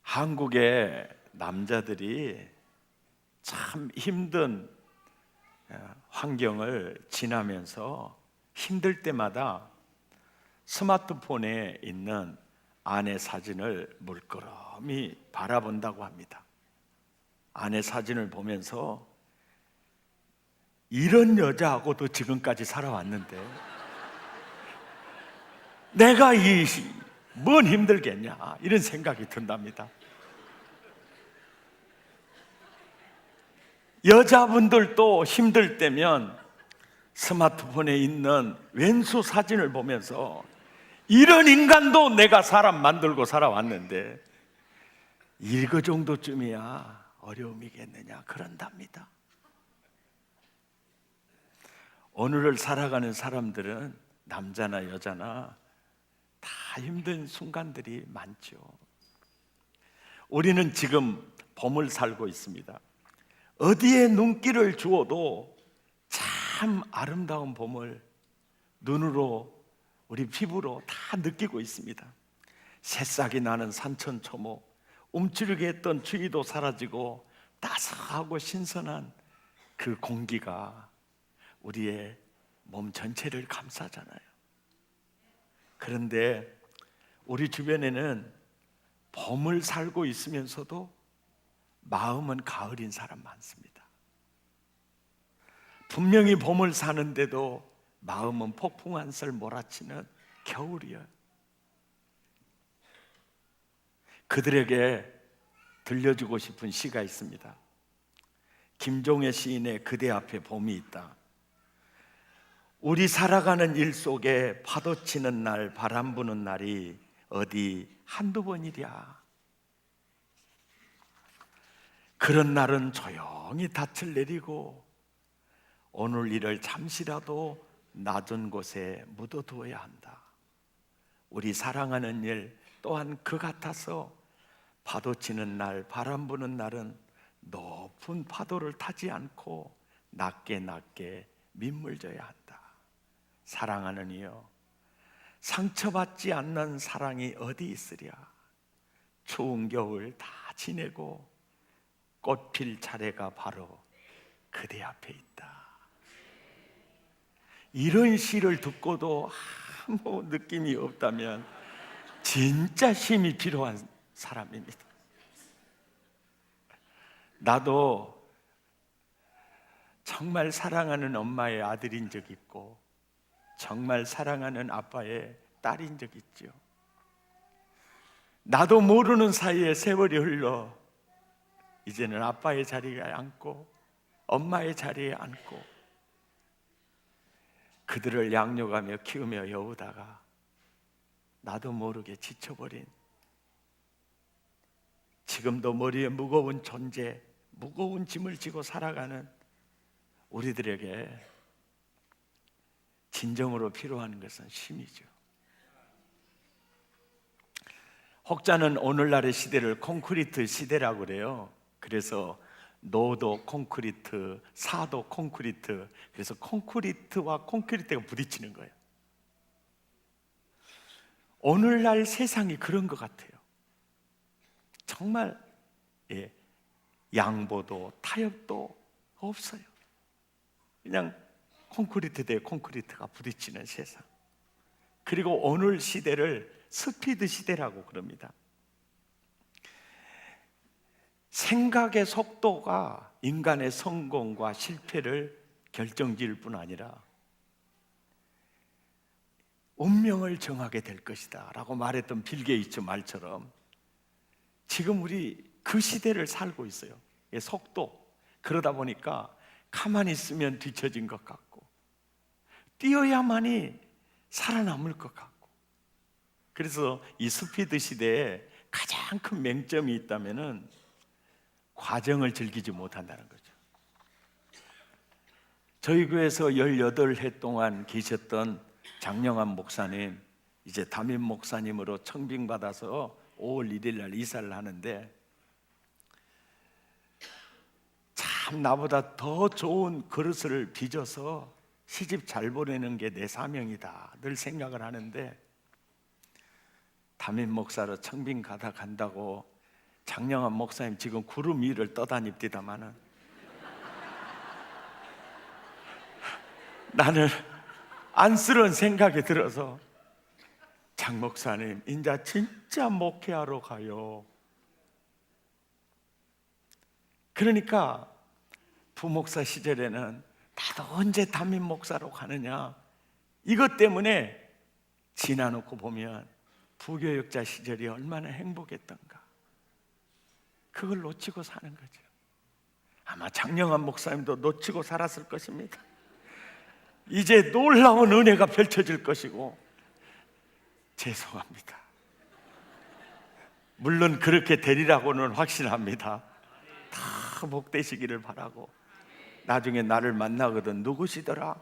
한국의 남자들이 참 힘든 환경을 지나면서 힘들 때마다 스마트폰에 있는 아내 사진을 물끄러미 바라본다고 합니다. 아내 사진을 보면서 이런 여자하고도 지금까지 살아왔는데 내가 뭔 힘들겠냐 이런 생각이 든답니다. 여자분들도 힘들 때면 스마트폰에 있는 왼수 사진을 보면서 이런 인간도 내가 사람 만들고 살아왔는데 이거 정도쯤이야 어려움이겠느냐 그런답니다. 오늘을 살아가는 사람들은 남자나 여자나 다 힘든 순간들이 많죠. 우리는 지금 봄을 살고 있습니다. 어디에 눈길을 주어도 참 아름다운 봄을 눈으로 우리 피부로 다 느끼고 있습니다. 새싹이 나는 산천초목, 움츠리게 했던 추위도 사라지고 따스하고 신선한 그 공기가 우리의 몸 전체를 감싸잖아요. 그런데 우리 주변에는 봄을 살고 있으면서도 마음은 가을인 사람 많습니다. 분명히 봄을 사는데도 마음은 폭풍 한설 몰아치는 겨울이요. 그들에게 들려주고 싶은 시가 있습니다. 김종의 시인의 그대 앞에 봄이 있다. 우리 살아가는 일 속에 파도 치는 날, 바람 부는 날이 어디 한두 번이랴. 그런 날은 조용히 닻을 내리고 오늘 일을 잠시라도 낮은 곳에 묻어두어야 한다. 우리 사랑하는 일 또한 그 같아서 파도 치는 날, 바람 부는 날은 높은 파도를 타지 않고 낮게 민물져야 한다. 사랑하는 이여, 상처받지 않는 사랑이 어디 있으랴. 추운 겨울 다 지내고 꽃필 차례가 바로 그대 앞에 있다. 이런 시를 듣고도 아무 느낌이 없다면 진짜 힘이 필요한 사람입니다. 나도 정말 사랑하는 엄마의 아들인 적 있고 정말 사랑하는 아빠의 딸인 적 있죠. 나도 모르는 사이에 세월이 흘러 이제는 아빠의 자리에 앉고 엄마의 자리에 앉고 그들을 양육하며 키우며 여우다가 나도 모르게 지쳐버린, 지금도 머리에 무거운 존재, 무거운 짐을 지고 살아가는 우리들에게 진정으로 필요한 것은 힘이죠. 혹자는 오늘날의 시대를 콘크리트 시대라고 그래요. 그래서 노도 콘크리트, 사도 콘크리트, 그래서 콘크리트와 콘크리트가 부딪히는 거예요. 오늘날 세상이 그런 것 같아요. 정말 양보도 타협도 없어요. 그냥 콘크리트 대 콘크리트가 부딪히는 세상. 그리고 오늘 시대를 스피드 시대라고 그럽니다. 생각의 속도가 인간의 성공과 실패를 결정지을 뿐 아니라 운명을 정하게 될 것이다 라고 말했던 빌 게이츠 말처럼 지금 우리 그 시대를 살고 있어요. 속도. 그러다 보니까 가만히 있으면 뒤처진 것 같고 뛰어야만이 살아남을 것 같고, 그래서 이 스피드 시대에 가장 큰 맹점이 있다면은 과정을 즐기지 못한다는 거죠. 저희 교회에서 18해 동안 계셨던 장영환 목사님, 이제 담임 목사님으로 청빙받아서 5월 1일 날 이사를 하는데 참 나보다 더 좋은 그릇을 빚어서 시집 잘 보내는 게 내 사명이다 늘 생각을 하는데, 담임 목사로 청빙 간다고 장영환 목사님 지금 구름 위를 떠다닙디다마는 나는 안쓰러운 생각이 들어서 장 목사님 이제 진짜 목회하러 가요. 그러니까 부목사 시절에는 나도 언제 담임 목사로 가느냐 이것 때문에 지나놓고 보면 부교육자 시절이 얼마나 행복했던가 그걸 놓치고 사는 거죠. 아마 장영환 목사님도 놓치고 살았을 것입니다. 이제 놀라운 은혜가 펼쳐질 것이고 죄송합니다. 물론 그렇게 되리라고는 확신합니다. 다 복되시기를 바라고 나중에 나를 만나거든 누구시더라?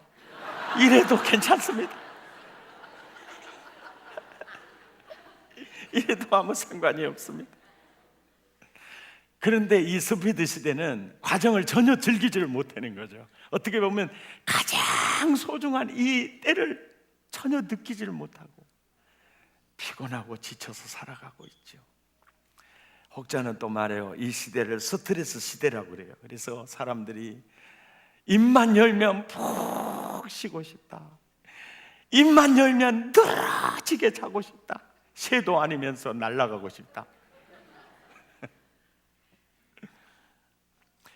이래도 괜찮습니다. 이래도 아무 상관이 없습니다. 그런데 이 스피드 시대는 과정을 전혀 즐기지를 못하는 거죠. 어떻게 보면 가장 소중한 이 때를 전혀 느끼지를 못하고 피곤하고 지쳐서 살아가고 있죠. 혹자는 또 말해요. 이 시대를 스트레스 시대라고 그래요. 그래서 사람들이 입만 열면 푹 쉬고 싶다. 입만 열면 늘어지게 자고 싶다. 새도 아니면서 날아가고 싶다.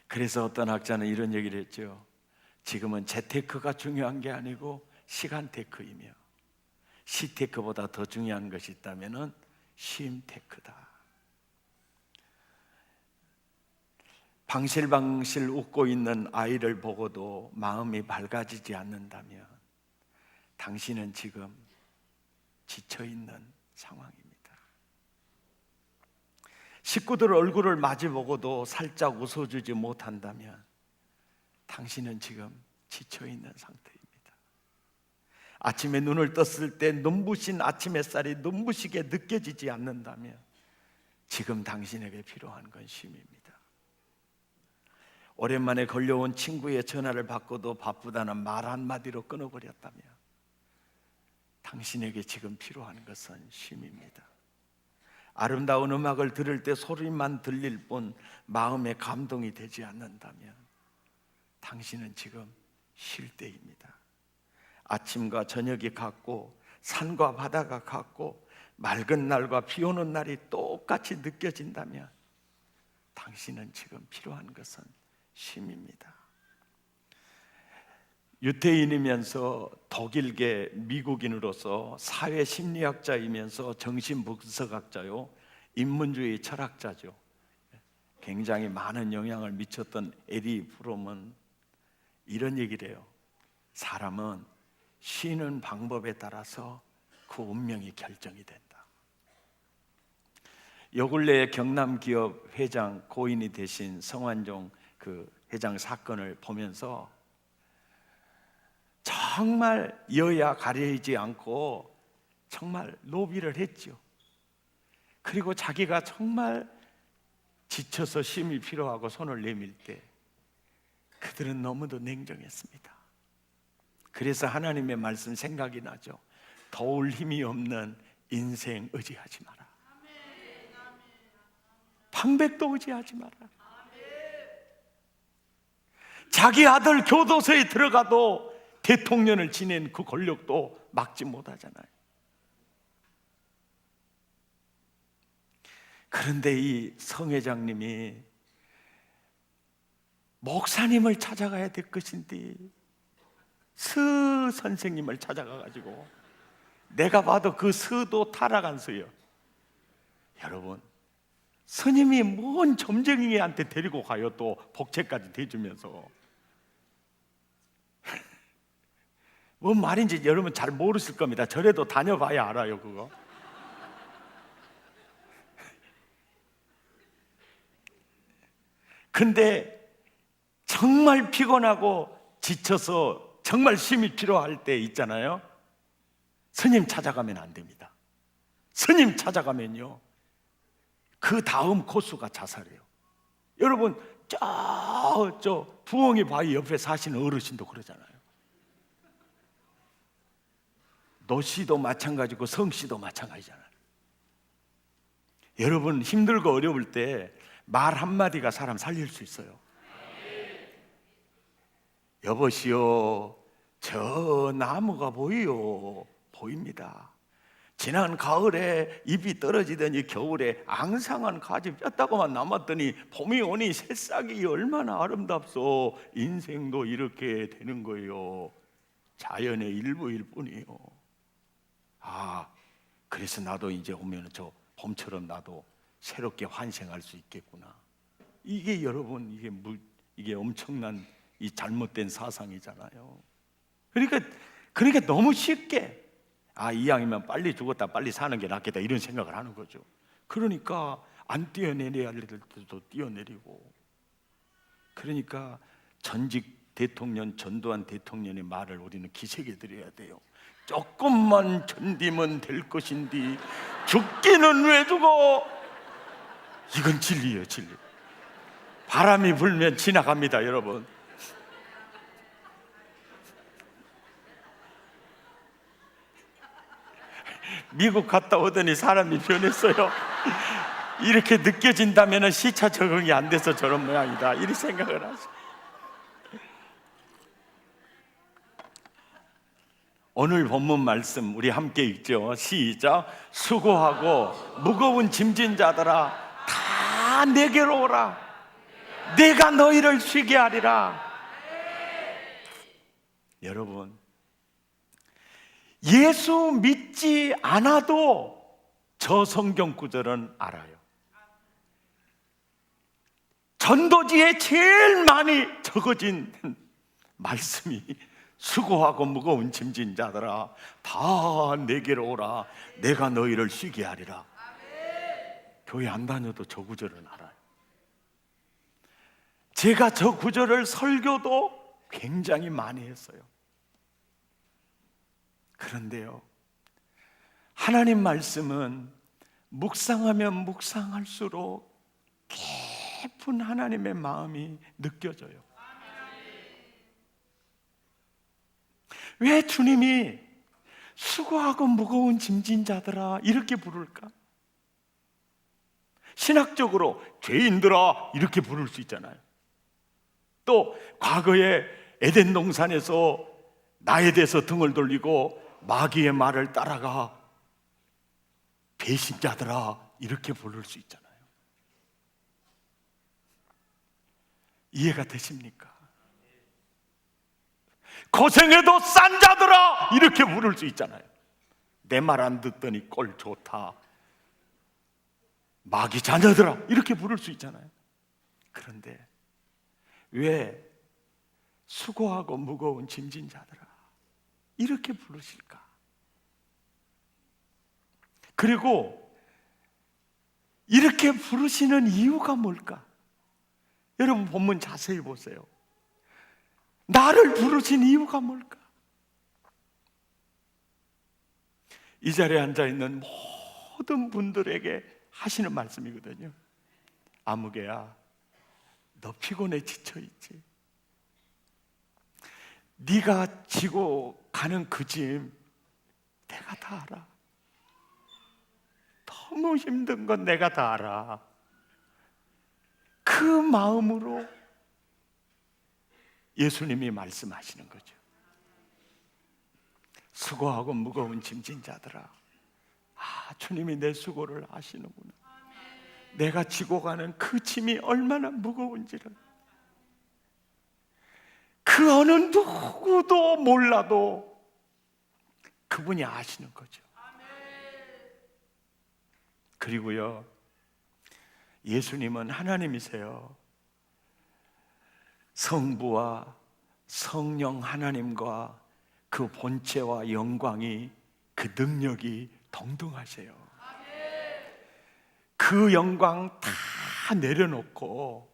그래서 어떤 학자는 이런 얘기를 했죠. 지금은 재테크가 중요한 게 아니고 시간테크이며 시테크보다 더 중요한 것이 있다면 쉼테크다. 방실방실 웃고 있는 아이를 보고도 마음이 밝아지지 않는다면 당신은 지금 지쳐있는 상황입니다. 식구들 얼굴을 마주보고도 살짝 웃어주지 못한다면 당신은 지금 지쳐있는 상태입니다. 아침에 눈을 떴을 때 눈부신 아침 햇살이 눈부시게 느껴지지 않는다면 지금 당신에게 필요한 건 쉼입니다. 오랜만에 걸려온 친구의 전화를 받고도 바쁘다는 말 한마디로 끊어버렸다면 당신에게 지금 필요한 것은 쉼입니다. 아름다운 음악을 들을 때 소리만 들릴 뿐 마음에 감동이 되지 않는다면 당신은 지금 쉴 때입니다. 아침과 저녁이 같고 산과 바다가 같고 맑은 날과 비 오는 날이 똑같이 느껴진다면 당신은 지금 필요한 것은 쉼입니다. 유태인이면서 독일계 미국인으로서 사회심리학자이면서 정신분석학자요 인문주의 철학자죠. 굉장히 많은 영향을 미쳤던 에리 프롬은 이런 얘기를 해요. 사람은 쉬는 방법에 따라서 그 운명이 결정이 된다. 요 근래에 경남기업 회장 고인이 되신 성완종 그 회장 사건을 보면서 정말 여야 가리지 않고 정말 로비를 했죠. 그리고 자기가 정말 지쳐서 쉼이 필요하고 손을 내밀 때 그들은 너무도 냉정했습니다. 그래서 하나님의 말씀 생각이 나죠. 도울 힘이 없는 인생 의지하지 마라. 방백도 의지하지 마라. 자기 아들 교도소에 들어가도 대통령을 지낸 그 권력도 막지 못하잖아요. 그런데 이 성 회장님이 목사님을 찾아가야 될 것인데 스 선생님을 찾아가가지고 내가 봐도 그 스도 타락한 스요. 여러분, 스님이 뭔 점쟁이한테 데리고 가요. 또 복채까지 대주면서 뭔 말인지 여러분 잘 모르실 겁니다. 절에도 다녀봐야 알아요 그거. 근데 정말 피곤하고 지쳐서 정말 쉼이 필요할 때 있잖아요. 스님 찾아가면 안 됩니다. 스님 찾아가면요 그 다음 코스가 자살이에요. 여러분 저 부엉이 바위 옆에 사시는 어르신도 그러잖아요. 노씨도 마찬가지고 성씨도 마찬가지잖아요. 여러분, 힘들고 어려울 때 말 한마디가 사람 살릴 수 있어요. 여보시오, 저 나무가 보이요. 보입니다. 지난 가을에 잎이 떨어지더니 겨울에 앙상한 가지 폈다고만 남았더니 봄이 오니 새싹이 얼마나 아름답소. 인생도 이렇게 되는 거예요. 자연의 일부일 뿐이요. 그래서 나도 이제 오면 저 봄처럼 나도 새롭게 환생할 수 있겠구나. 이게 여러분, 이게 엄청난 이 잘못된 사상이잖아요. 그러니까 너무 쉽게 이왕이면 빨리 죽었다 빨리 사는 게 낫겠다 이런 생각을 하는 거죠. 그러니까 안 뛰어내려야 할 때도 뛰어내리고, 그러니까 전직 대통령 전두환 대통령의 말을 우리는 기색에 드려야 돼요. 조금만 견디면 될 것인데 죽기는 왜 죽어? 이건 진리예요, 진리. 바람이 불면 지나갑니다, 여러분. 미국 갔다 오더니 사람이 변했어요. 이렇게 느껴진다면 시차 적응이 안 돼서 저런 모양이다, 이렇게 생각을 하죠. 오늘 본문 말씀 우리 함께 읽죠. 시작. 수고하고 무거운 짐진 자들아 다 내게로 오라. 내가 너희를 쉬게 하리라. 여러분, 예수 믿지 않아도 저 성경 구절은 알아요. 전도지에 제일 많이 적어진 말씀이 수고하고 무거운 짐진 자들아 다 내게로 오라. 내가 너희를 쉬게 하리라. 교회 안 다녀도 저 구절은 알아요. 제가 저 구절을 설교도 굉장히 많이 했어요. 그런데요, 하나님 말씀은 묵상하면 묵상할수록 깊은 하나님의 마음이 느껴져요. 왜 주님이 수고하고 무거운 짐진 자들아 이렇게 부를까? 신학적으로 죄인들아 이렇게 부를 수 있잖아요. 또 과거에 에덴 동산에서 나에 대해서 등을 돌리고 마귀의 말을 따라가 배신자들아 이렇게 부를 수 있잖아요. 이해가 되십니까? 고생해도 싼 자들아 이렇게 부를 수 있잖아요. 내 말 안 듣더니 꼴 좋다 마귀 자녀들아 이렇게 부를 수 있잖아요. 그런데 왜 수고하고 무거운 짐진 자들아 이렇게 부르실까? 그리고 이렇게 부르시는 이유가 뭘까? 여러분 본문 자세히 보세요. 나를 부르신 이유가 뭘까? 이 자리에 앉아있는 모든 분들에게 하시는 말씀이거든요. 아무개야, 너 피곤해 지쳐있지? 네가 지고 가는 그 짐 내가 다 알아. 너무 힘든 건 내가 다 알아. 그 마음으로 예수님이 말씀하시는 거죠. 수고하고 무거운 짐진 자들아 주님이 내 수고를 아시는구나. 내가 지고 가는 그 짐이 얼마나 무거운지를 그 어느 누구도 몰라도 그분이 아시는 거죠. 그리고요, 예수님은 하나님이세요. 성부와 성령 하나님과 그 본체와 영광이 그 능력이 동등하세요. 그 영광 다 내려놓고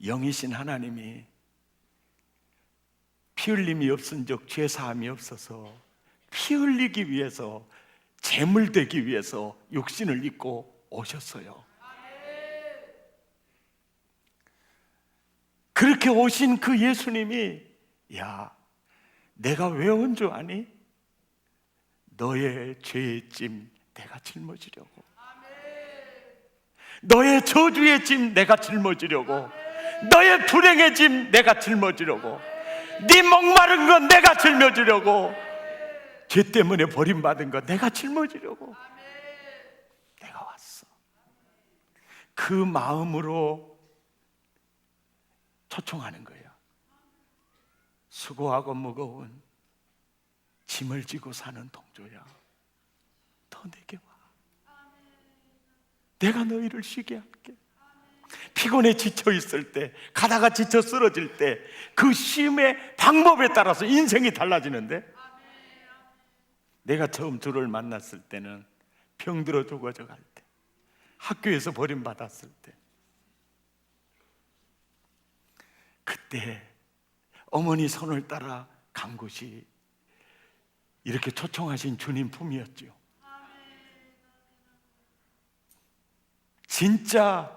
영이신 하나님이 피 흘림이 없은 적 죄 사함이 없어서 피 흘리기 위해서 제물 되기 위해서 육신을 입고 오셨어요. 그렇게 오신 그 예수님이 야 내가 왜 온 줄 아니? 너의 죄의 짐 내가 짊어지려고. 너의 저주의 짐 내가 짊어지려고, 너의 불행의 짐 내가 짊어지려고, 네 목마른 건 내가 짊어지려고, 죄 때문에 버림받은 거 내가 짊어지려고 내가 왔어. 그 마음으로 초청하는 거예요. 수고하고 무거운 짐을 지고 사는 동조야, 더 내게 와. 내가 너희를 쉬게 할게. 피곤해 지쳐 있을 때, 가다가 지쳐 쓰러질 때, 그 쉼의 방법에 따라서 인생이 달라지는데, 내가 처음 주를 만났을 때는 병들어 죽어져 갈 때, 학교에서 버림받았을 때, 그때 어머니 손을 따라 간 곳이 이렇게 초청하신 주님 품이었죠. 진짜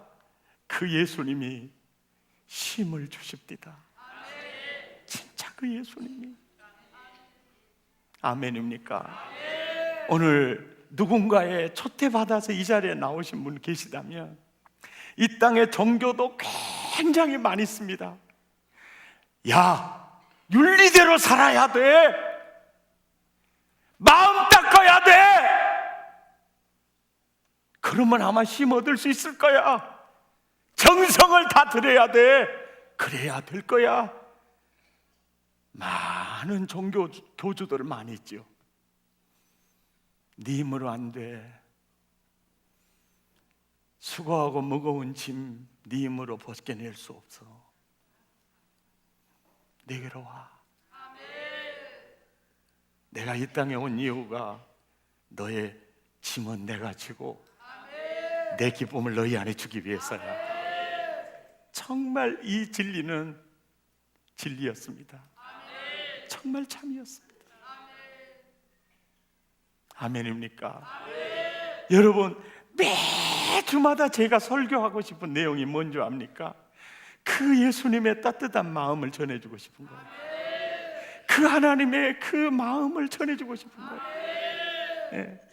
그 예수님이 쉼을 주십니다. 진짜 그 예수님이. 아멘입니까? 오늘 누군가의 초대받아서 이 자리에 나오신 분 계시다면, 이 땅에 종교도 굉장히 많이 있습니다. 야, 윤리대로 살아야 돼, 마음 닦아야 돼, 그러면 아마 쉼 얻을 수 있을 거야, 정성을 다 들여야 돼, 그래야 될 거야. 많은 종교 교주들 많이 있죠. 네 힘으로 안 돼. 수고하고 무거운 짐 네 힘으로 벗겨낼 수 없어. 내게로 와. 내가 이 땅에 온 이유가 너의 짐은 내가 지고 내 기쁨을 너희 안에 주기 위해서야. 정말 이 진리는 진리였습니다. 정말 참이었습니다. 아멘입니까? 여러분, 매주마다 제가 설교하고 싶은 내용이 뭔지 압니까? 그 예수님의 따뜻한 마음을 전해주고 싶은 거예요. 그 하나님의 그 마음을 전해주고 싶은 거예요. 네.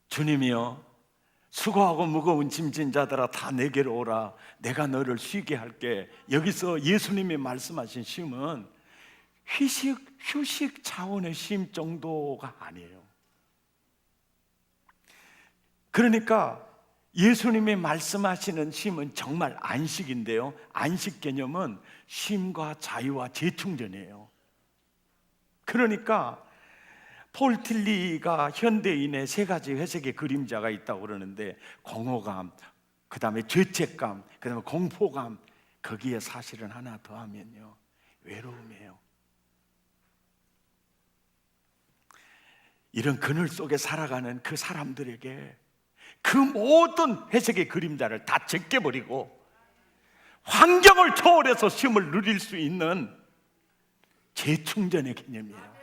주님이여, 수고하고 무거운 짐진 자들아 다 내게로 오라, 내가 너를 쉬게 할게. 여기서 예수님이 말씀하신 쉼은 휴식 차원의 쉼 정도가 아니에요. 그러니까 예수님이 말씀하시는 쉼은 정말 안식인데요, 안식 개념은 쉼과 자유와 재충전이에요. 그러니까 폴 틸리가 현대인의 세 가지 회색의 그림자가 있다고 그러는데, 공허감, 그 다음에 죄책감, 그 다음에 공포감, 거기에 사실은 하나 더 하면요, 외로움이에요. 이런 그늘 속에 살아가는 그 사람들에게 그 모든 회색의 그림자를 다 제껴버리고 환경을 초월해서 쉼을 누릴 수 있는 재충전의 개념이에요.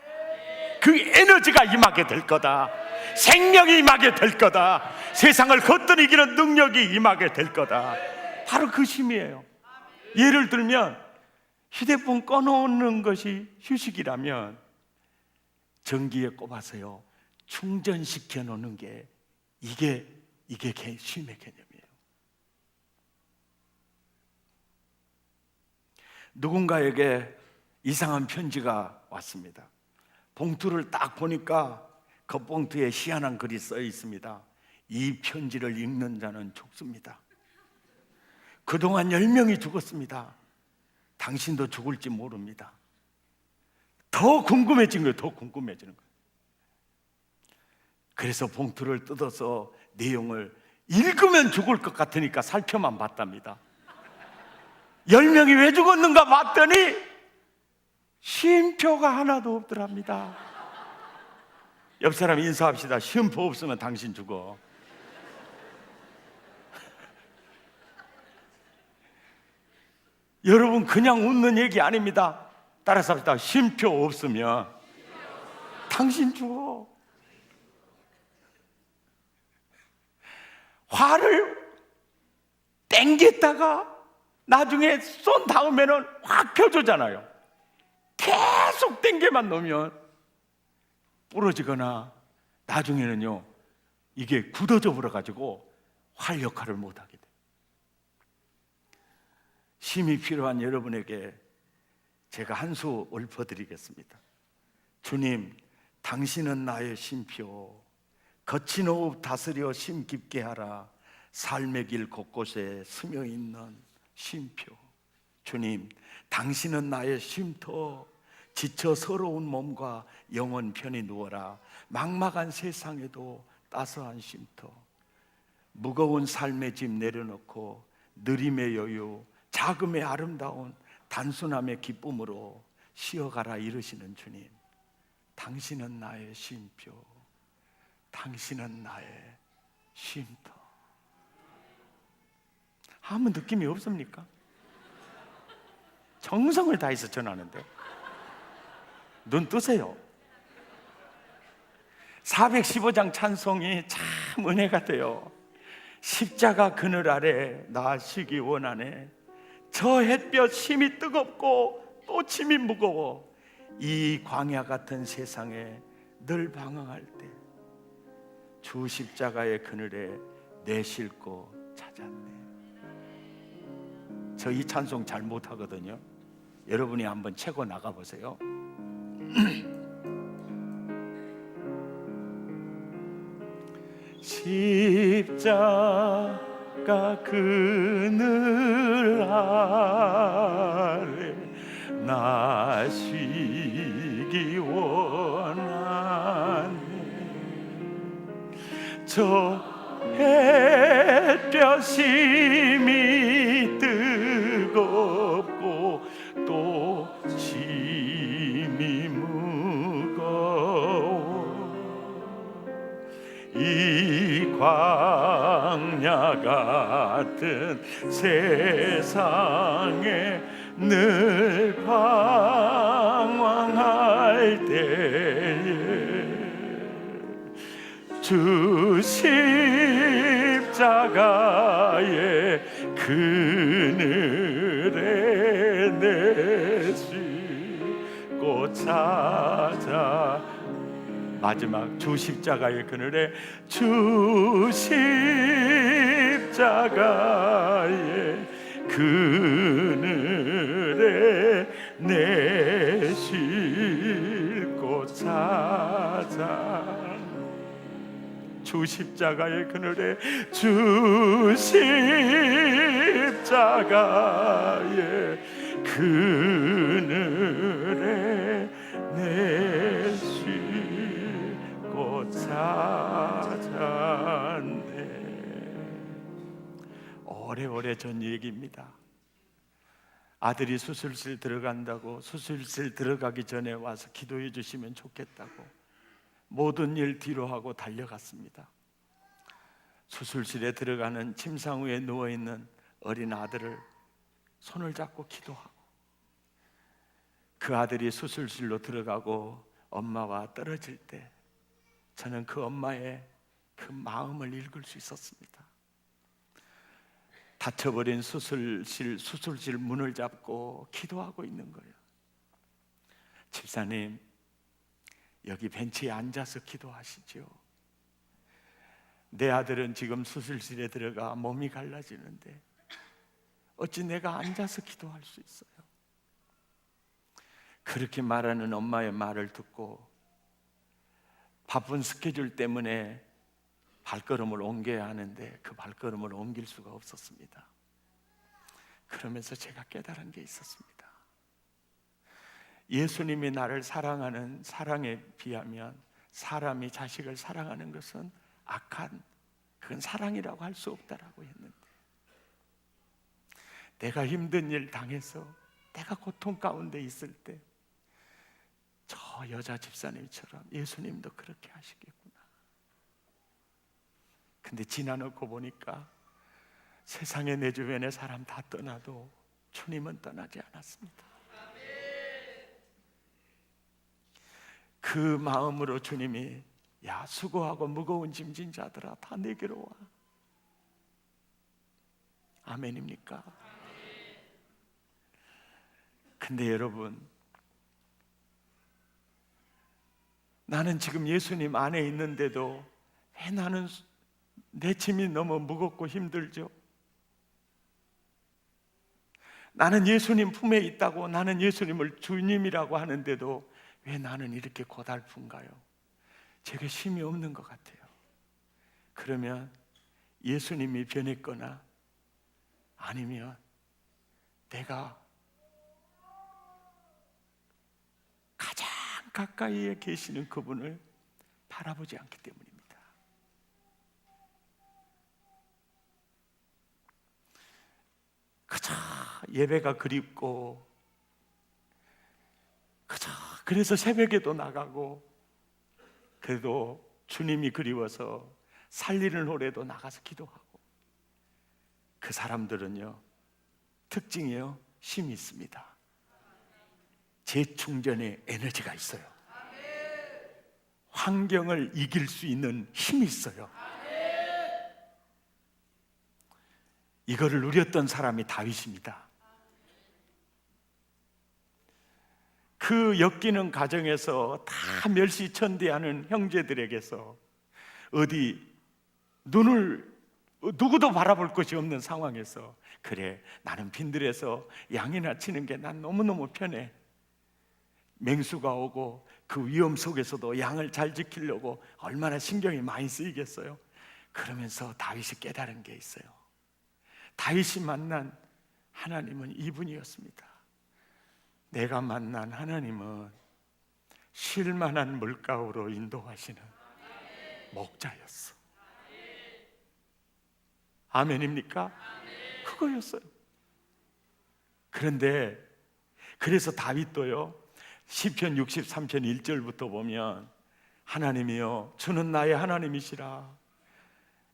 그 에너지가 임하게 될 거다, 생명이 임하게 될 거다, 세상을 걷던 이기는 능력이 임하게 될 거다. 바로 그 쉼이에요. 예를 들면 휴대폰 꺼놓는 것이 휴식이라면 전기에 꼽아서요 충전시켜 놓는 게 이게 쉼의 개념이에요. 누군가에게 이상한 편지가 왔습니다. 봉투를 딱 보니까 겉봉투에 희한한 글이 써 있습니다. 이 편지를 읽는 자는 죽습니다. 그동안 10명이 죽었습니다. 당신도 죽을지 모릅니다. 더 궁금해진 거예요. 더 궁금해지는 거예요. 그래서 봉투를 뜯어서 내용을 읽으면 죽을 것 같으니까 살펴만 봤답니다. 10명이 왜 죽었는가 봤더니 쉼표가 하나도 없더랍니다. 옆 사람 인사합시다. 쉼표 없으면 당신 죽어. 여러분, 그냥 웃는 얘기 아닙니다. 따라서 합시다. 쉼표 없으면 당신 죽어. 화를 땡겼다가 나중에 쏜 다음에는 확 펴주잖아요. 계속 땡겨만 놓으면 부러지거나 나중에는요 이게 굳어져 버려가지고 활 역할을 못하게 돼요. 힘이 필요한 여러분에게 제가 한 수 읊어드리겠습니다. 주님, 당신은 나의 쉼표, 거친 호흡 다스려 심 깊게 하라. 삶의 길 곳곳에 스며 있는 쉼표. 주님, 당신은 나의 쉼터, 지쳐 서러운 몸과 영혼 편히 누워라. 막막한 세상에도 따스한 쉼터. 무거운 삶의 짐 내려놓고 느림의 여유, 자금의 아름다운 단순함의 기쁨으로 쉬어가라 이르시는 주님, 당신은 나의 쉼표, 당신은 나의 쉼터. 아무 느낌이 없습니까? 정성을 다해서 전하는데 눈 뜨세요. 415장 찬송이 참 은혜가 돼요. 십자가 그늘 아래 나 쉬기 원하네. 저 햇볕 힘이 뜨겁고 또 침이 무거워. 이 광야 같은 세상에 늘 방황할 때 주 십자가의 그늘에 내 쉴 곳 찾았네. 저 이 찬송 잘 못하거든요. 여러분이 한번 채고 나가보세요. 십자가 그늘 아래 나 쉬기 원하네. 저 햇볕 심이 뜨겁고 또 짐이 무거워. 이 광야 같은 세상에 늘 방황할 때에 주 십자가의 그늘에 내 쉬고 찾아. 마지막 주 십자가의 그늘에 주 십자가의 그늘에 내 쉴 곳 찾아. 주 십자가의 그늘에 주 십자가의 그늘에 내 쉴 곳 찾았네. 오래오래 전 얘기입니다. 아들이 수술실 들어간다고, 수술실 들어가기 전에 와서 기도해 주시면 좋겠다고 모든 일 뒤로 하고 달려갔습니다. 수술실에 들어가는 침상 위에 누워있는 어린 아들을 손을 잡고 기도하고, 그 아들이 수술실로 들어가고 엄마와 떨어질 때 저는 그 엄마의 그 마음을 읽을 수 있었습니다. 닫혀버린 수술실 문을 잡고 기도하고 있는 거예요. 집사님, 여기 벤치에 앉아서 기도하시죠. 내 아들은 지금 수술실에 들어가 몸이 갈라지는데 어찌 내가 앉아서 기도할 수 있어요? 그렇게 말하는 엄마의 말을 듣고 바쁜 스케줄 때문에 발걸음을 옮겨야 하는데 그 발걸음을 옮길 수가 없었습니다. 그러면서 제가 깨달은 게 있었습니다. 예수님이 나를 사랑하는 사랑에 비하면 사람이 자식을 사랑하는 것은 악한, 그건 사랑이라고 할 수 없다라고 했는데, 내가 힘든 일 당해서 내가 고통 가운데 있을 때 저 여자 집사님처럼 예수님도 그렇게 하시겠구나. 근데 지나놓고 보니까 세상에 내 주변에 사람 다 떠나도 주님은 떠나지 않았습니다. 그 마음으로 주님이, 야, 수고하고 무거운 짐진 자들아 다 내게로 와. 아멘입니까? 근데 여러분, 나는 지금 예수님 안에 있는데도 왜 나는 내 짐이 너무 무겁고 힘들죠? 나는 예수님 품에 있다고, 나는 예수님을 주님이라고 하는데도 왜 나는 이렇게 고달픈가요? 제게 힘이 없는 것 같아요. 그러면 예수님이 변했거나 아니면 내가 가장 가까이에 계시는 그분을 바라보지 않기 때문입니다. 그저 예배가 그립고, 그저 그래서 새벽에도 나가고, 그래도 주님이 그리워서 살리는 노래도 나가서 기도하고, 그 사람들은요, 특징이요, 힘이 있습니다. 재충전의 에너지가 있어요. 환경을 이길 수 있는 힘이 있어요. 이거를 누렸던 사람이 다윗입니다. 그 엮이는 가정에서 다 멸시천대하는 형제들에게서 어디 눈을 누구도 바라볼 것이 없는 상황에서, 그래, 나는 빈들에서 양이나 치는 게 난 너무너무 편해. 맹수가 오고 그 위험 속에서도 양을 잘 지키려고 얼마나 신경이 많이 쓰이겠어요. 그러면서 다윗이 깨달은 게 있어요. 다윗이 만난 하나님은 이분이었습니다. 내가 만난 하나님은 쉴만한 물가로 인도하시는 목자였어. 아멘입니까? 그거였어요. 그런데 그래서 다윗도요, 시편 63편 1절부터 보면 하나님이여 주는 나의 하나님이시라.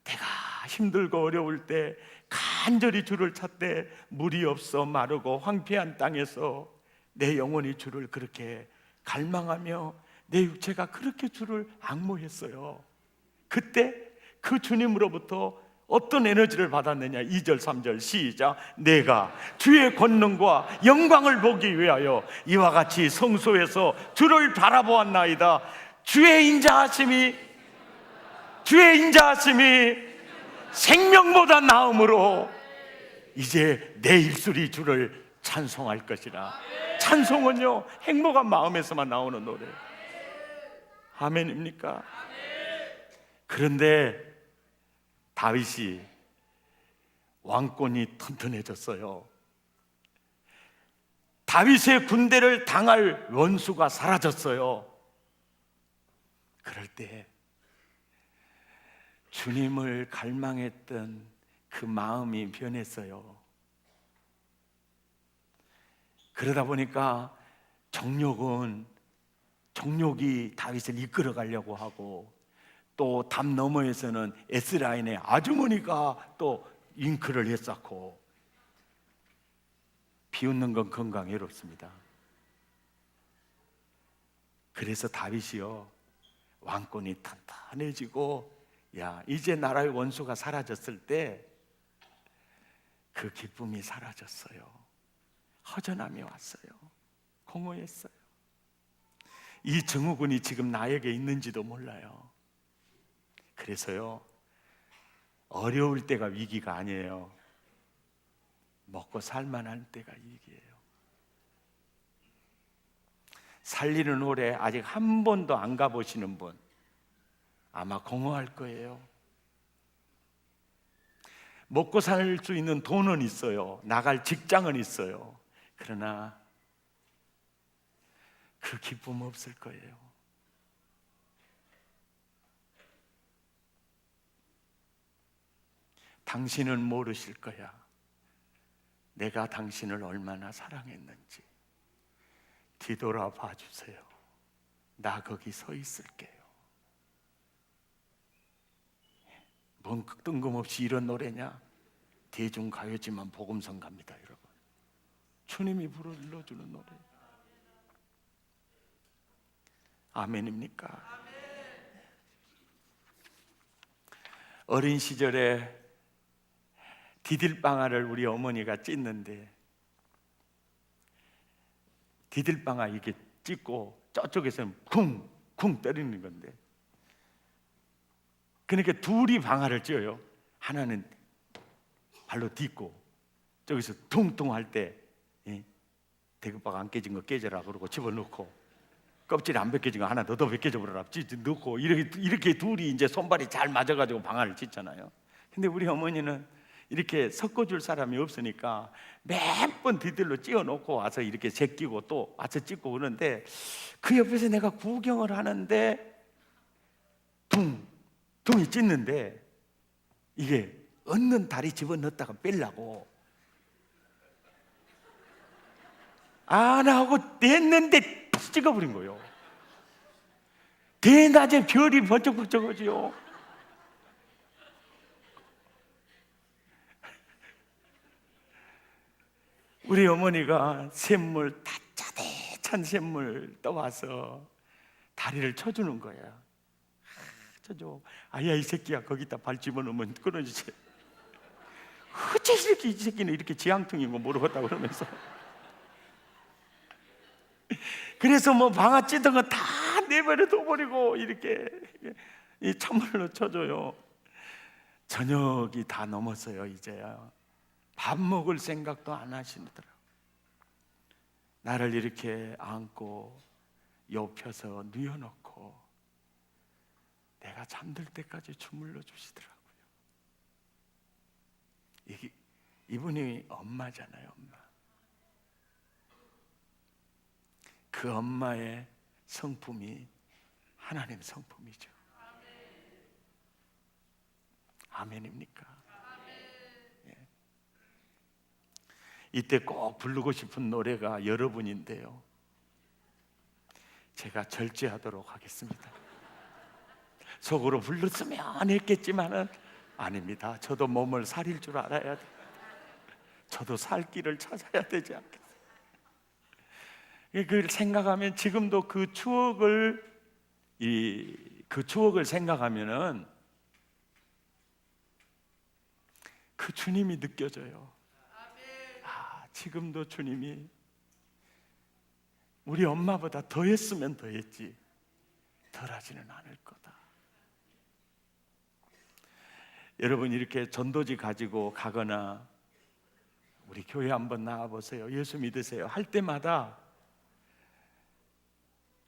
내가 힘들고 어려울 때 간절히 주를 찾되 물이 없어 마르고 황폐한 땅에서 내 영혼이 주를 그렇게 갈망하며 내 육체가 그렇게 주를 앙모했어요. 그때 그 주님으로부터 어떤 에너지를 받았느냐? 2절 3절 시작. 내가 주의 권능과 영광을 보기 위하여 이와 같이 성소에서 주를 바라보았나이다. 주의 인자하심이 생명보다 나음으로 이제 내 입술이 주를 찬송할 것이라. 찬송은요, 행복한 마음에서만 나오는 노래. 아멘입니까? 그런데 다윗이 왕권이 튼튼해졌어요. 다윗의 군대를 당할 원수가 사라졌어요. 그럴 때 주님을 갈망했던 그 마음이 변했어요. 그러다 보니까 정욕이 다윗을 이끌어 가려고 하고, 또 담 너머에서는 에스라인의 아주머니가 또 잉크를 했었고, 비웃는 건 건강해롭습니다. 그래서 다윗이요, 왕권이 탄탄해지고, 야, 이제 나라의 원수가 사라졌을 때 그 기쁨이 사라졌어요. 허전함이 왔어요. 공허했어요. 이 증후군이 지금 나에게 있는지도 몰라요. 그래서요, 어려울 때가 위기가 아니에요. 먹고 살만할 때가 위기예요. 살리는 오래 아직 한 번도 안 가보시는 분 아마 공허할 거예요. 먹고 살 수 있는 돈은 있어요. 나갈 직장은 있어요. 그러나 그 기쁨 없을 거예요. 당신은 모르실 거야. 내가 당신을 얼마나 사랑했는지. 뒤돌아봐 주세요. 나 거기 서 있을게요. 뭔 뜬금없이 이런 노래냐? 대중가요지만 복음성가입니다, 여러분. 주님이 불러주는 노래. 아멘입니까? 어린 시절에 디딜방아를 우리 어머니가 찢는데, 디딜방아 이게 찢고 저쪽에서는 쿵 때리는 건데, 그러니까 둘이 방아를 찧어요. 하나는 발로 딛고 저기서 퉁퉁 할 때 대급박 안 깨진 거 깨져라 그러고 집어넣고, 껍질이 안 벗겨진 거 하나 더 벗겨져 버려라 넣고, 이렇게 둘이 이제 손발이 잘 맞아가지고 방아를 찢잖아요. 근데 우리 어머니는 이렇게 섞어줄 사람이 없으니까 몇 번 뒤들로 찧어놓고 와서 이렇게 제끼고 또 와서 찢고 그러는데, 그 옆에서 내가 구경을 하는데 둥이 찢는데 이게 얻는 다리 집어넣었다가 빼려고 안 하고 냈는데 찍어버린 거예요. 대낮에 별이 번쩍번쩍하지요. 우리 어머니가 샘물, 따뜻한 샘물 떠와서 다리를 쳐주는 거야. 쳐줘. 아야, 이 새끼야, 거기다 발 집어넣으면 끊어지지. 어째 이렇게 이 새끼는 이렇게 지향통인 거 모르겠다 그러면서. 그래서 뭐 방아 찌든 거 다 내버려 둬버리고 이렇게 이 찬물로 쳐줘요. 저녁이 다 넘었어요. 이제야 밥 먹을 생각도 안 하시더라고요. 나를 이렇게 안고 옆혀서 뉘어놓고 내가 잠들 때까지 주물러 주시더라고요. 이분이 엄마잖아요, 엄마. 그 엄마의 성품이 하나님 성품이죠. 아멘입니까? 예. 이때 꼭 부르고 싶은 노래가 여러분인데요, 제가 절제하도록 하겠습니다. 속으로 불렀으면 했겠지만은 아닙니다. 저도 몸을 사릴 줄 알아야 돼. 저도 살 길을 찾아야 되지 않겠어요? 그걸 생각하면 지금도 그 추억을 생각하면은 그 주님이 느껴져요. 아, 지금도 주님이 우리 엄마보다 더 했으면 더 했지 덜하지는 않을 거다. 여러분, 이렇게 전도지 가지고 가거나 우리 교회 한번 나와보세요. 예수 믿으세요 할 때마다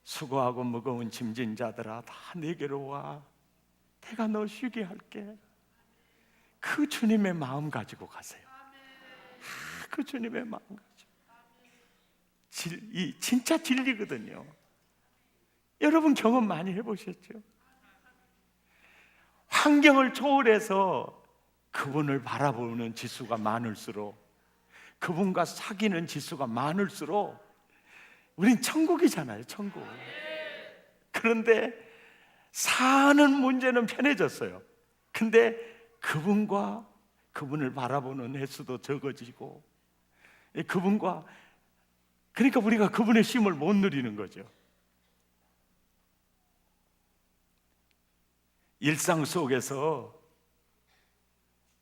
수고하고 무거운 짐진 자들아 다 내게로 와, 내가 너 쉬게 할게. 그 주님의 마음 가지고 가세요. 그 주님의 마음 가지고. 진짜 진리거든요. 여러분 경험 많이 해보셨죠? 환경을 초월해서 그분을 바라보는 지수가 많을수록, 그분과 사귀는 지수가 많을수록 우린 천국이잖아요, 천국. 그런데 사는 문제는 편해졌어요. 근데 그분을 바라보는 횟수도 적어지고, 그러니까 우리가 그분의 쉼을 못 누리는 거죠. 일상 속에서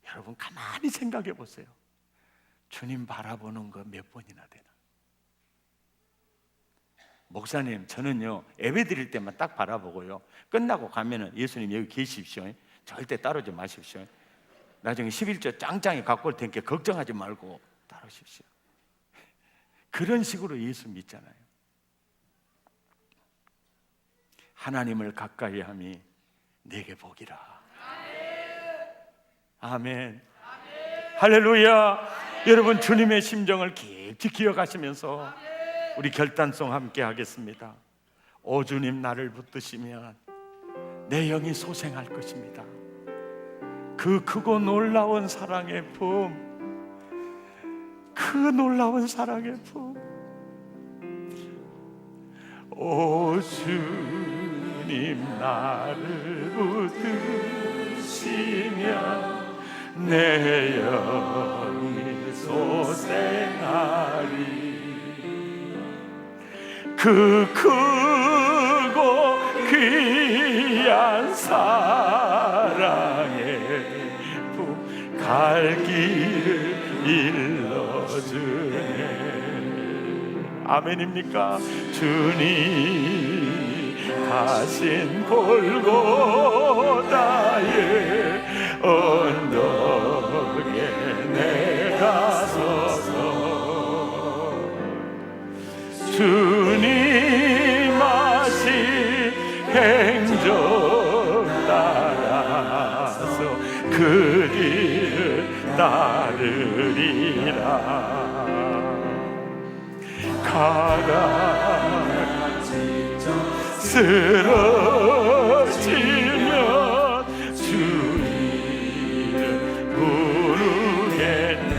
여러분 가만히 생각해 보세요. 주님 바라보는 거 몇 번이나 되나? 목사님, 저는요 예배 드릴 때만 딱 바라보고요, 끝나고 가면은 예수님 여기 계십시오, 절대 따르지 마십시오, 나중에 11조 짱짱이 갖고 올 테니까 걱정하지 말고 따르십시오. 그런 식으로 예수 믿잖아요. 하나님을 가까이 함이 내게 복이라. 아멘. 할렐루야. 여러분, 주님의 심정을 깊이 기억하시면서 우리 결단송 함께 하겠습니다. 오 주님, 나를 붙드시면 내 영이 소생할 것입니다. 그 크고 놀라운 사랑의 품, 그 놀라운 사랑의 품. 오 주님, 나를 붙드시면 내 영이 소생하리. 그 크고 귀한 사랑의 품, 갈 길을 일러주네. 아멘입니까? 주님 하신 골고다의 언덕에 내가 서서 주님 하신 행적 따라서 그 길을 따르리라. 가라 쓰러지면 주님을 부르겠네.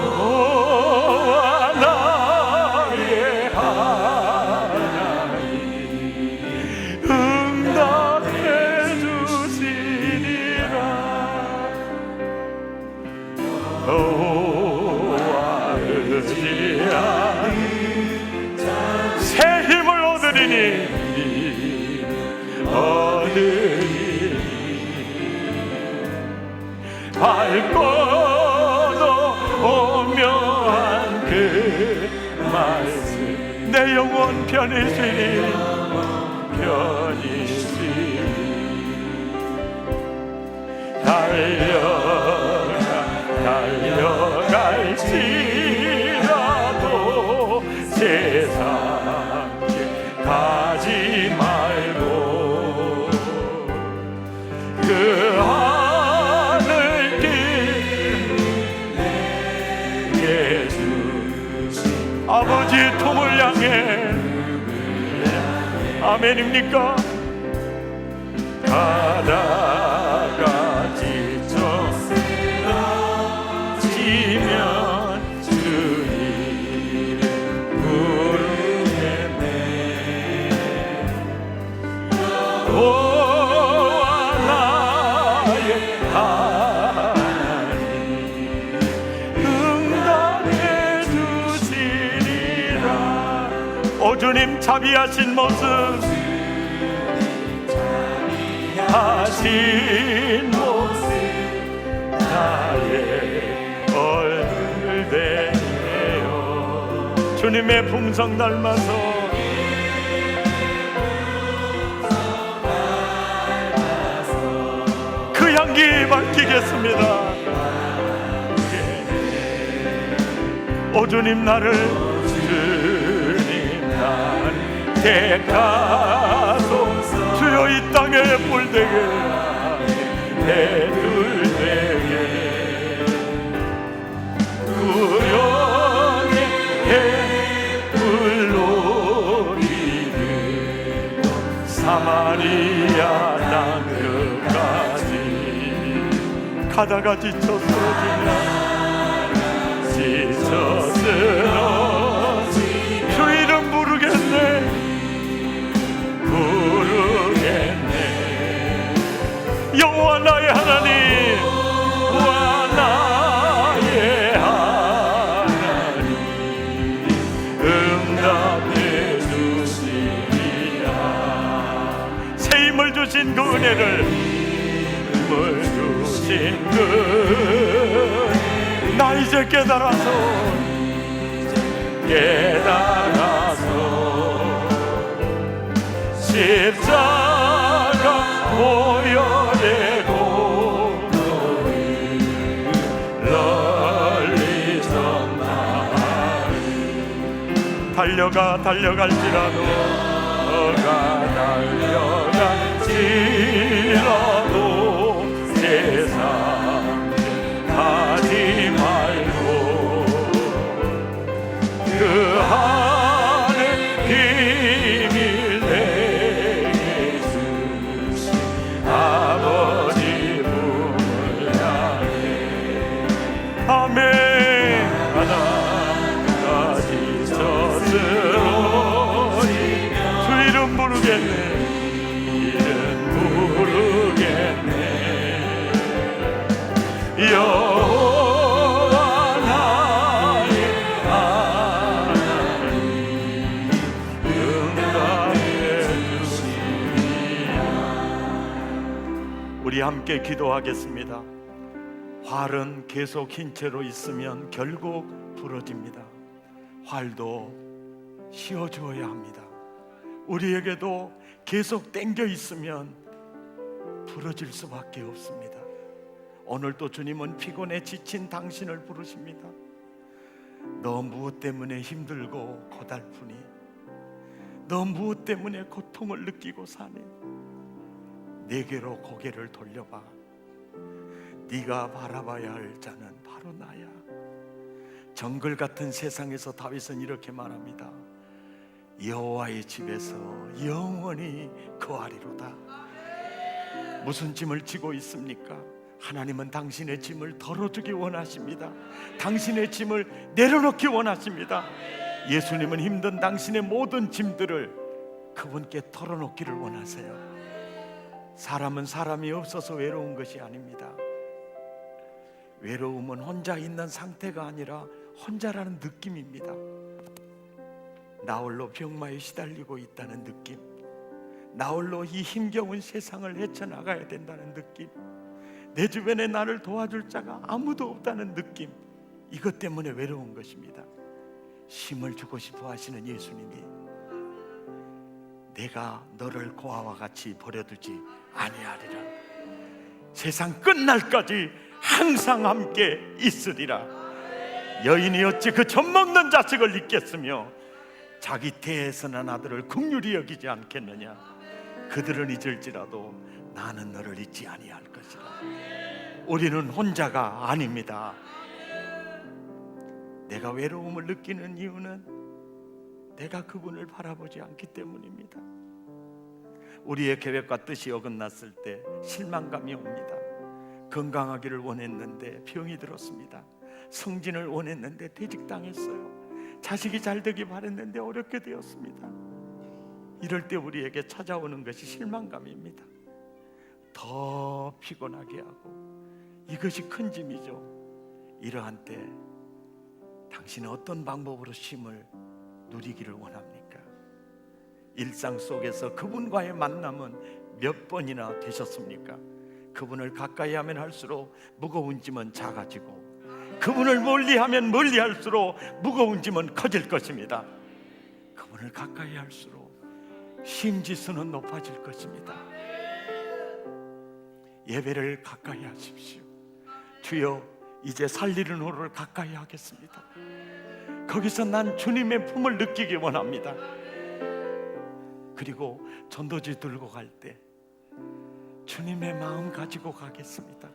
여호와 나의 하나님 응답해 주시리라. 여호와 의지하니 새 힘을 얻으리니 밝고도 오묘한 그 말씀 내 영혼 편이시니 달려갈지라도 세상에 가지 말고 그 하늘길 내게 주신 아버지의 통을 향해 아멘입니까? 가다가 지쳐 쓰러지면 주님을 부르겠네. 여호와 나의 하나님 응답해 주시리라. 오 주님 자비하신 모습 하신 모습 나의 얼굴 되네요. 주님의 품성 닮아서 그 향기 밝히겠습니다. 오 주님 나를 주님 나를 택하소서. 주여 이 땅에 뿔되게 해둘되게 구령의 해불놀이를 사마리아 땅 끝까지 가다가 지쳐 쓰러지면 지쳐 쓰러지 주 이름 부르겠네. 여호와 나의 하나님 여호와 나의 하나님 응답해 주시리라. 새 힘을 주신 그 은혜를 주신 그 나 이제 깨달아서 십자가 모여내고 달려갈지라도 달려갈지라도 세상 가지 말고 그 하늘 비밀 내게 주신 아버지 품을 향해 아멘. 하나까지 젖으로니 주 이름 부르겠네. 이름 부르겠네. 여호와 나의 하나님 응답해 주시리라. 우리 함께 기도하겠습니다. 활은 계속 흰 채로 있으면 결국 부러집니다. 활도 쉬어주어야 합니다. 우리에게도 계속 땡겨 있으면 부러질 수밖에 없습니다. 오늘도 주님은 피곤해 지친 당신을 부르십니다. 너 무엇 때문에 힘들고 고달프니? 너 무엇 때문에 고통을 느끼고 사니? 내게로 고개를 돌려봐. 네가 바라봐야 할 자는 바로 나야. 정글 같은 세상에서 다윗은 이렇게 말합니다. 여호와의 집에서 영원히 거하리로다. 무슨 짐을 지고 있습니까? 하나님은 당신의 짐을 덜어주기 원하십니다. 당신의 짐을 내려놓기 원하십니다. 예수님은 힘든 당신의 모든 짐들을 그분께 털어놓기를 원하세요. 사람은 사람이 없어서 외로운 것이 아닙니다. 외로움은 혼자 있는 상태가 아니라 혼자라는 느낌입니다. 나홀로 병마에 시달리고 있다는 느낌, 나홀로 이 힘겨운 세상을 헤쳐나가야 된다는 느낌, 내 주변에 나를 도와줄 자가 아무도 없다는 느낌, 이것 때문에 외로운 것입니다. 힘을 주고 싶어 하시는 예수님이 내가 너를 고아와 같이 버려두지 아니하리라. 세상 끝날까지 항상 함께 있으리라. 여인이 어찌 그 젖먹는 자식을 잊겠으며 자기 태에서 난 아들을 긍휼히 여기지 않겠느냐. 그들은 잊을지라도 나는 너를 잊지 아니할 것이라. 우리는 혼자가 아닙니다. 내가 외로움을 느끼는 이유는 내가 그분을 바라보지 않기 때문입니다. 우리의 계획과 뜻이 어긋났을 때 실망감이 옵니다. 건강하기를 원했는데 병이 들었습니다. 승진을 원했는데 퇴직당했어요. 자식이 잘 되기 바랬는데 어렵게 되었습니다. 이럴 때 우리에게 찾아오는 것이 실망감입니다. 더 피곤하게 하고, 이것이 큰 짐이죠. 이러한 때 당신은 어떤 방법으로 쉼을 누리기를 원합니까? 일상 속에서 그분과의 만남은 몇 번이나 되셨습니까? 그분을 가까이 하면 할수록 무거운 짐은 작아지고, 그분을 멀리하면 멀리할수록 무거운 짐은 커질 것입니다. 그분을 가까이 할수록 힘지수는 높아질 것입니다. 예배를 가까이 하십시오. 주여, 이제 살리는 호를 가까이 하겠습니다. 거기서 난 주님의 품을 느끼기 원합니다. 그리고 전도지 들고 갈 때 주님의 마음 가지고 가겠습니다.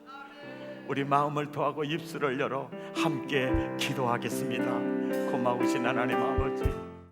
우리 마음을 토하고 입술을 열어 함께 기도하겠습니다. 고마우신 하나님 아버지,